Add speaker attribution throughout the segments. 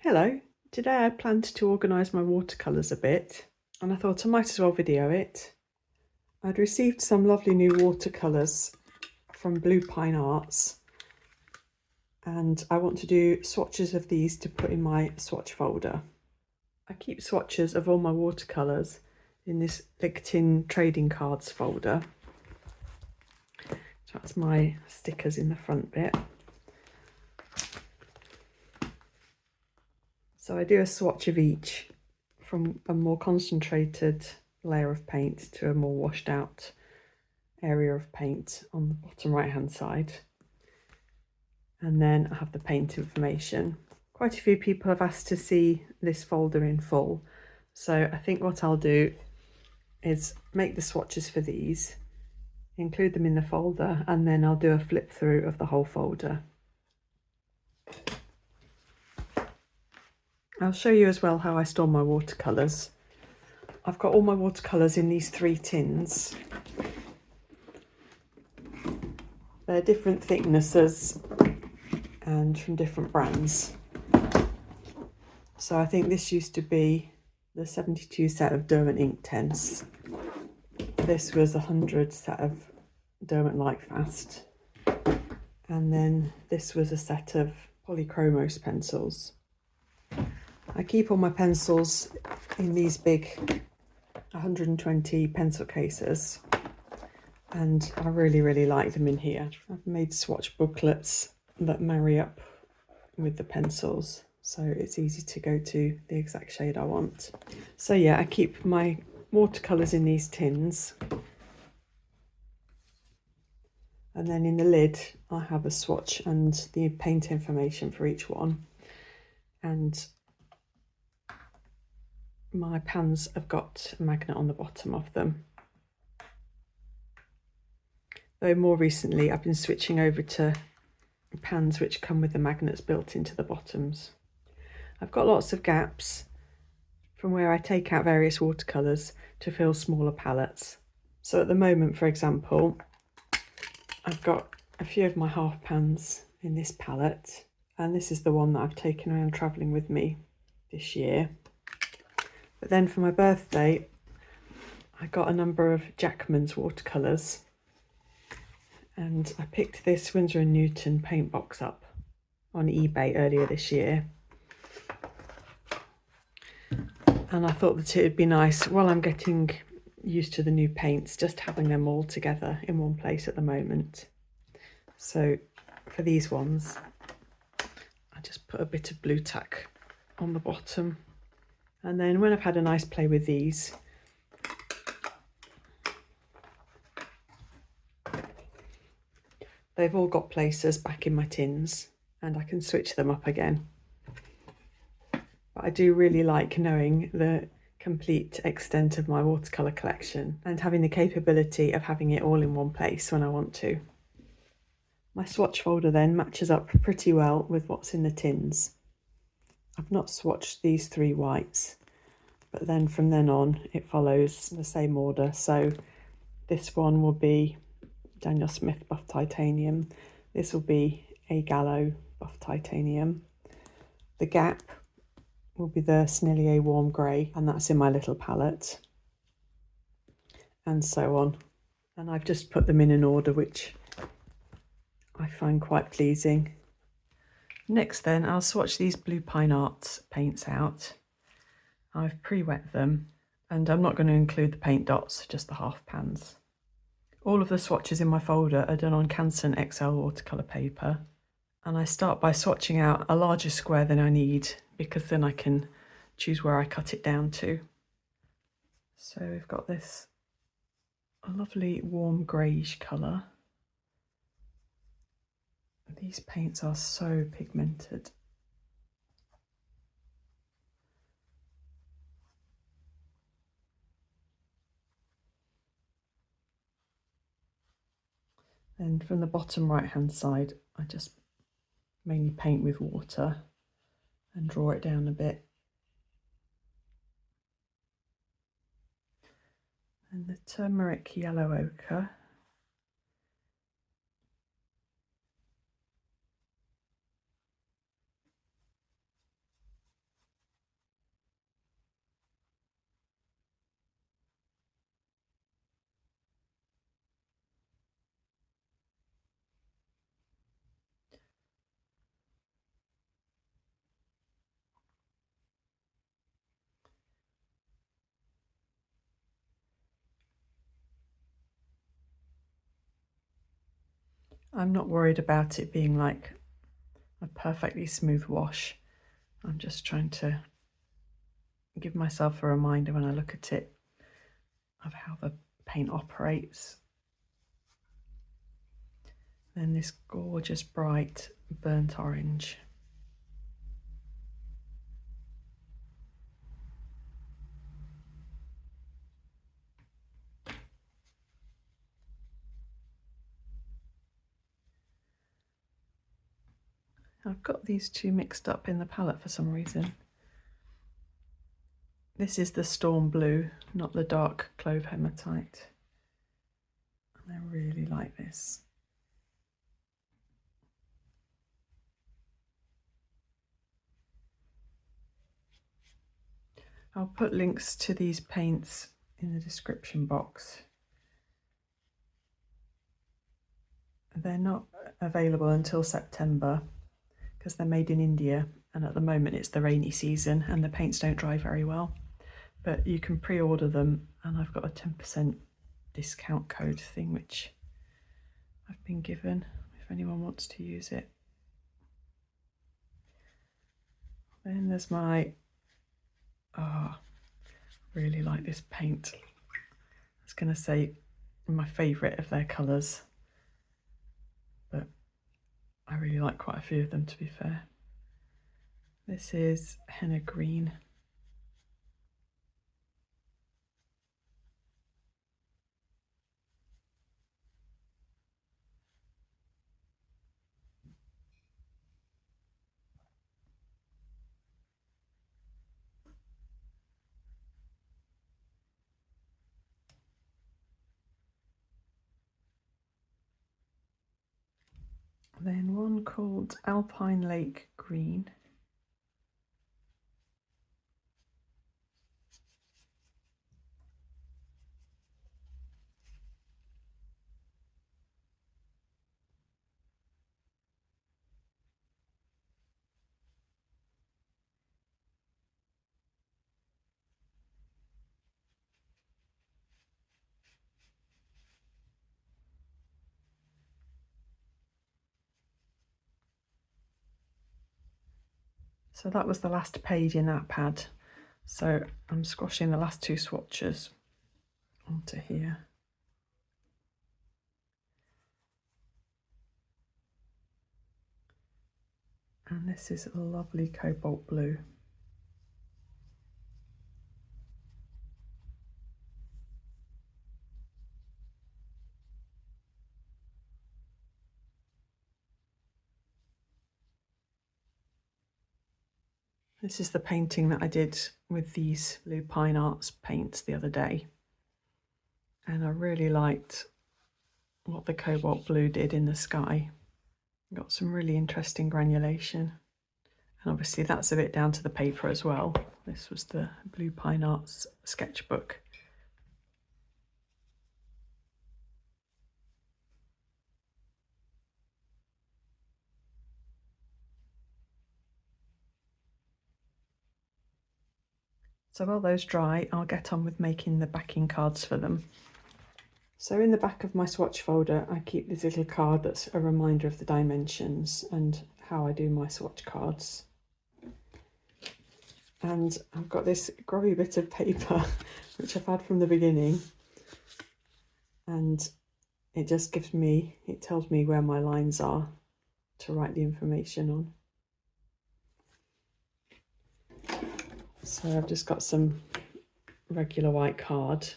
Speaker 1: Hello, today I planned to organise my watercolours a bit and I thought I might as well video it. I'd received some lovely new watercolours from Pine Arts and I want to do swatches of these to put in my swatch folder. I keep swatches of all my watercolours in this Lictin trading cards folder. So that's my stickers in the front bit. So I do a swatch of each, from a more concentrated layer of paint to a more washed out area of paint on the bottom right hand side. And then I have the paint information. Quite a few people have asked to see this folder in full. So I think what I'll do is make the swatches for these, include them in the folder, and then I'll do a flip through of the whole folder. I'll show you as well how I store my watercolours. I've got all my watercolours in these 3 tins. They're different thicknesses and from different brands. So I think this used to be the 72 set of Derwent ink tents. This was 100 set of Derwent Lightfast. And then this was a set of Polychromos pencils. I keep all my pencils in these big 120 pencil cases and I really like them in here. I've made swatch booklets that marry up with the pencils, so it's easy to go to the exact shade I want. So yeah, I keep my watercolours in these tins, and then in the lid I have a swatch and the paint information for each one. And my pans have got a magnet on the bottom of them. Though more recently I've been switching over to pans which come with the magnets built into the bottoms. I've got lots of gaps from where I take out various watercolours to fill smaller palettes. So at the moment, for example, I've got a few of my half pans in this palette, and this is the one that I've taken around travelling with me this year. But then for my birthday, I got a number of Jackman's watercolours, and I picked this Winsor & Newton paint box up on eBay earlier this year. And I thought that it would be nice, while I'm getting used to the new paints, just having them all together in one place at the moment. So for these ones, I just put a bit of blue tack on the bottom. And then when I've had a nice play with these, they've all got places back in my tins and I can switch them up again. But I do really like knowing the complete extent of my watercolour collection and having the capability of having it all in one place when I want to. My swatch folder then matches up pretty well with what's in the tins. I've not swatched these 3 whites, but then from then on it follows the same order. So this one will be Daniel Smith Buff Titanium. This will be A Gallo Buff Titanium. The Gap will be the Snillier Warm Grey, and that's in my little palette, and so on. And I've just put them in an order which I find quite pleasing. Next then, I'll swatch these Pine Arts paints out. I've pre-wet them, and I'm not going to include the paint dots, just the half pans. All of the swatches in my folder are done on Canson XL watercolour paper, and I start by swatching out a larger square than I need, because then I can choose where I cut it down to. So we've got this lovely warm greyish colour. These paints are so pigmented. And from the bottom right hand side, I just mainly paint with water and draw it down a bit. And the turmeric yellow ochre. I'm not worried about it being like a perfectly smooth wash. I'm just trying to give myself a reminder when I look at it of how the paint operates. Then this gorgeous bright burnt orange. I've got these two mixed up in the palette for some reason. This is the Storm Blue, not the dark Clove Hematite. And I really like this. I'll put links to these paints in the description box. They're not available until September because they're made in India, and at the moment it's the rainy season and the paints don't dry very well. But you can pre-order them, and I've got a 10% discount code thing which I've been given if anyone wants to use it. Then there's my, really like this paint. I was going to say my favourite of their colours, but I really like quite a few of them, to be fair. This is Henna Green. Then one called Alpine Lake Green. So that was the last page in that pad. So I'm squashing the last two swatches onto here. And this is a lovely cobalt blue. This is the painting that I did with these blue Pine Arts paints the other day. And I really liked what the cobalt blue did in the sky. Got some really interesting granulation. And obviously that's a bit down to the paper as well. This was the blue Pine Arts sketchbook. So while those dry, I'll get on with making the backing cards for them. So in the back of my swatch folder, I keep this little card that's a reminder of the dimensions and how I do my swatch cards. And I've got this grubby bit of paper, which I've had from the beginning. And it just gives me, it tells me where my lines are to write the information on. So I've just got some regular white card.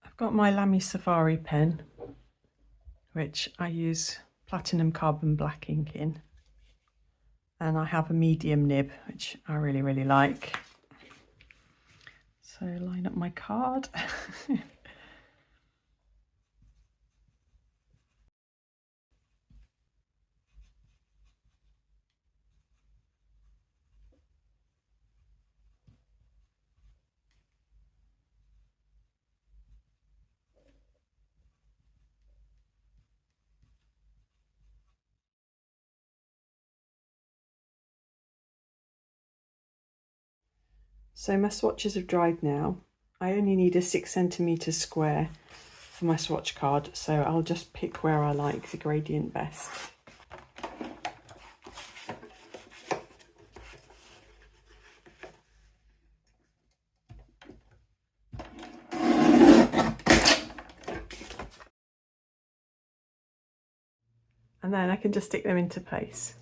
Speaker 1: I've got my Lamy Safari pen, which I use platinum carbon black ink in. And I have a medium nib, which I really, really like. So line up my card. So my swatches have dried now. I only need a 6cm square for my swatch card, so I'll just pick where I like the gradient best. And then I can just stick them into place.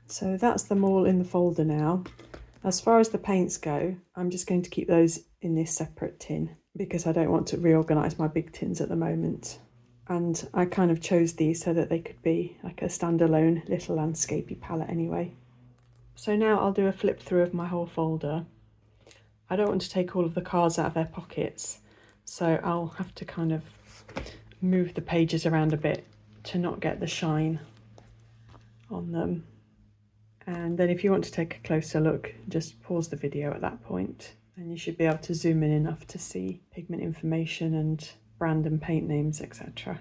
Speaker 1: So that's them all in the folder now. As far as the paints go, I'm just going to keep those in this separate tin because I don't want to reorganise my big tins at the moment. And I kind of chose these so that they could be like a standalone little landscapey palette anyway. So now I'll do a flip through of my whole folder. I don't want to take all of the cards out of their pockets, so I'll have to kind of move the pages around a bit to not get the shine on them. And then if you want to take a closer look, just pause the video at that point and you should be able to zoom in enough to see pigment information and brand and paint names, etc.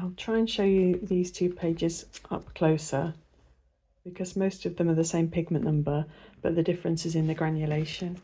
Speaker 1: I'll try and show you these two pages up closer because most of them are the same pigment number, but the difference is in the granulation.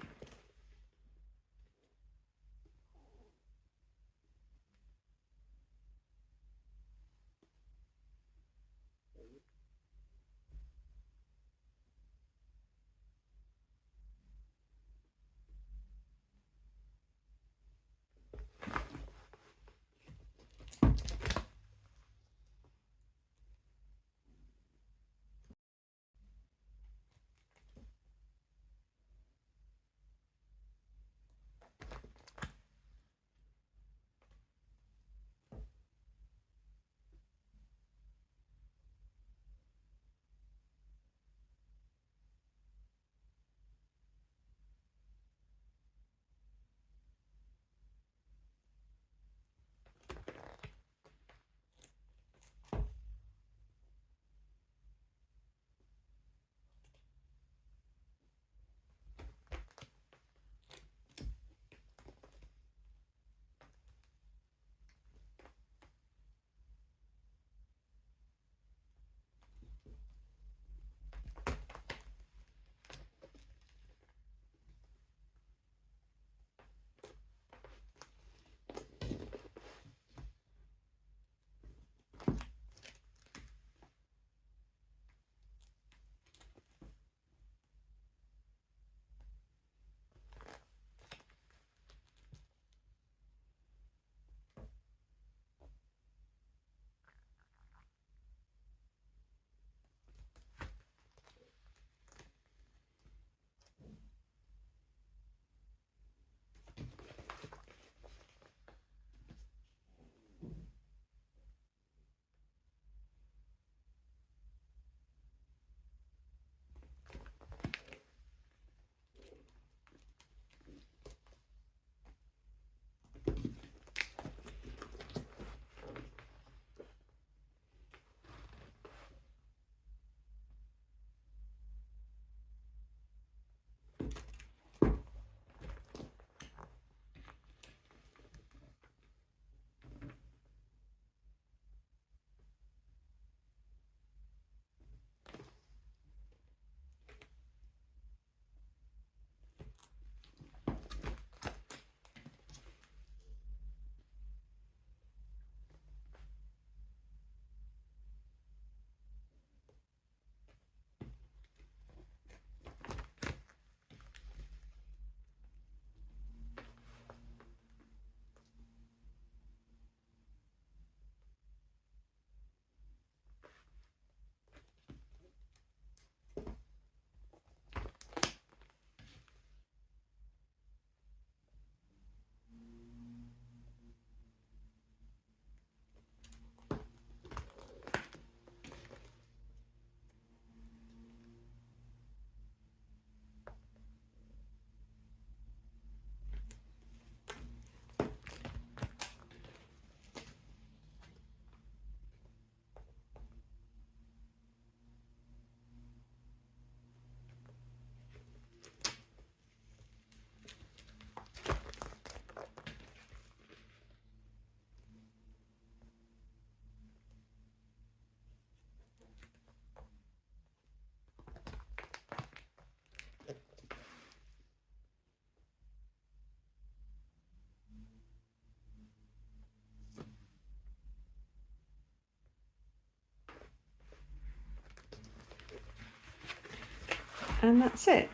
Speaker 1: And that's it.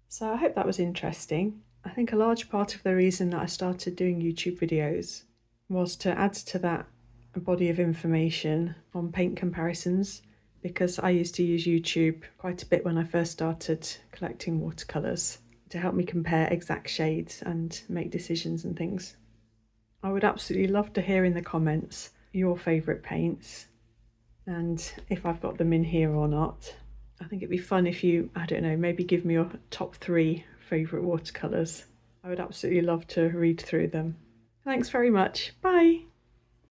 Speaker 1: So I hope that was interesting. I think a large part of the reason that I started doing YouTube videos was to add to that body of information on paint comparisons, because I used to use YouTube quite a bit when I first started collecting watercolours to help me compare exact shades and make decisions and things. I would absolutely love to hear in the comments your favourite paints and if I've got them in here or not. I think it'd be fun if you, I don't know, maybe give me your top 3 favourite watercolours. I would absolutely love to read through them. Thanks very much. Bye!